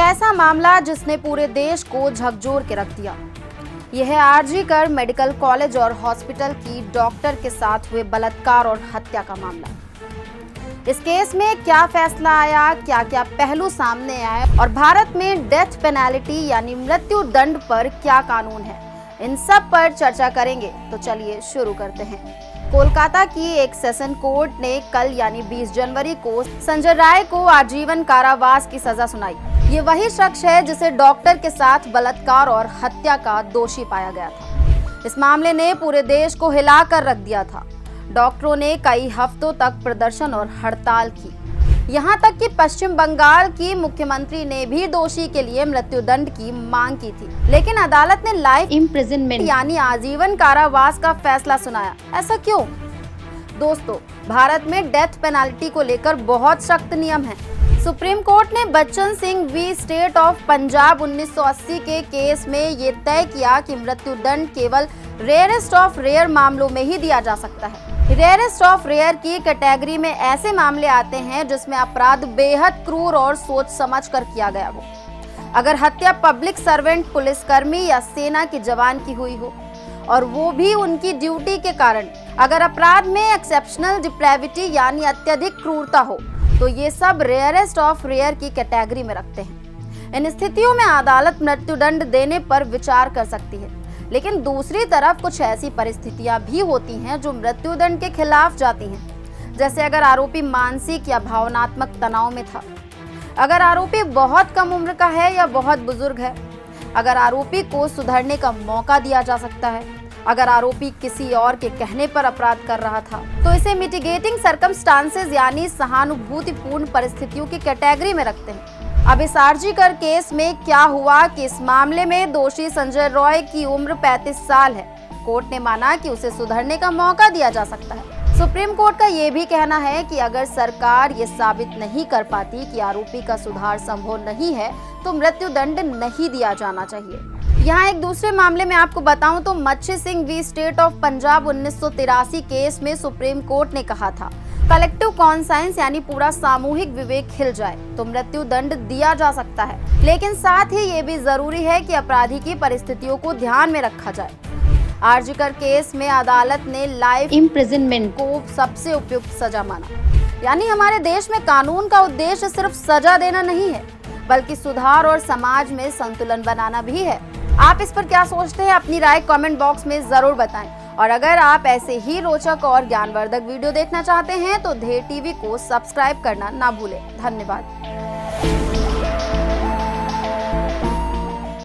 ऐसा मामला जिसने पूरे देश को झकझोर के रख दिया। यह है आरजीकर मेडिकल कॉलेज और हॉस्पिटल की डॉक्टर के साथ हुए बलात्कार और हत्या का मामला। इस केस में क्या फैसला आया, क्या क्या पहलू सामने आए और भारत में डेथ पेनल्टी यानी मृत्यु दंड पर क्या कानून है, इन सब पर चर्चा करेंगे। तो चलिए शुरू करते हैं। कोलकाता की एक सेशन कोर्ट ने कल यानी 20 जनवरी को संजय राय को आजीवन कारावास की सजा सुनाई। ये वही शख्स है जिसे डॉक्टर के साथ बलात्कार और हत्या का दोषी पाया गया था। इस मामले ने पूरे देश को हिलाकर रख दिया था। डॉक्टरों ने कई हफ्तों तक प्रदर्शन और हड़ताल की, यहाँ तक कि पश्चिम बंगाल की मुख्यमंत्री ने भी दोषी के लिए मृत्युदंड की मांग की थी, लेकिन अदालत ने लाइफ इम्प्रिजनमेंट यानी आजीवन कारावास का फैसला सुनाया। ऐसा क्यों? दोस्तों, भारत में डेथ पेनल्टी को लेकर बहुत सख्त नियम हैं। सुप्रीम कोर्ट ने Bachan Singh v state of Punjab 1980 के केस में ये तय किया कि मृत्युदंड केवल रेयरेस्ट ऑफ रेयर मामलों में ही दिया जा सकता है। रेयरेस्ट ऑफ रेयर की कैटेगरी में ऐसे मामले आते हैं जिसमें अपराध बेहद क्रूर और सोच समझ कर किया गया हो। अगर हत्या पब्लिक सर्वेंट, पुलिसकर्मी या सेना के जवान की हुई हो और वो भी उनकी ड्यूटी के कारण, अगर अपराध में एक्सेप्शनल डिप्रेविटी यानी अत्यधिक क्रूरता हो, तो ये सब रेयरेस्ट ऑफ रेयर की कैटेगरी में रखते हैं। इन स्थितियों में अदालत मृत्युदंड देने पर विचार कर सकती है, लेकिन दूसरी तरफ कुछ ऐसी परिस्थितियां भी होती हैं जो मृत्युदंड के खिलाफ जाती हैं। जैसे अगर आरोपी मानसिक या भावनात्मक तनाव में था, अगर आरोपी बहुत कम उम्र का है या बहुत बुजुर्ग है, अगर आरोपी को सुधरने का मौका दिया जा सकता है, अगर आरोपी किसी और के कहने पर अपराध कर रहा था, तो इसे मिटिगेटिंग सर्कमस्टांसेस यानी सहानुभूतिपूर्ण परिस्थितियों की कैटेगरी में रखते हैं। अब इस आरजीकर केस में क्या हुआ कि इस मामले में दोषी संजय रॉय की उम्र 35 साल है। कोर्ट ने माना कि उसे सुधरने का मौका दिया जा सकता है। सुप्रीम कोर्ट का ये भी कहना है कि अगर सरकार ये साबित नहीं कर पाती कि आरोपी का सुधार संभव नहीं है, तो मृत्युदंड नहीं दिया जाना चाहिए। यहाँ एक दूसरे मामले में आपको बताऊं तो Machhi Singh v state of Punjab 1983 case में सुप्रीम कोर्ट ने कहा था, कलेक्टिव कॉन्साइंस यानी पूरा सामूहिक विवेक हिल जाए तो मृत्युदंड दिया जा सकता है, लेकिन साथ ही ये भी जरूरी है कि अपराधी की परिस्थितियों को ध्यान में रखा जाए। आरजीकर केस में अदालत ने लाइफ इम्प्रिजनमेंट को सबसे उपयुक्त सजा माना। यानी हमारे देश में कानून का उद्देश्य सिर्फ सजा देना नहीं है, बल्कि सुधार और समाज में संतुलन बनाना भी है। आप इस पर क्या सोचते हैं? अपनी राय कमेंट बॉक्स में जरूर बताएं। और अगर आप ऐसे ही रोचक और ज्ञानवर्धक वीडियो देखना चाहते हैं तो धेर टीवी को सब्सक्राइब करना ना भूलें। धन्यवाद।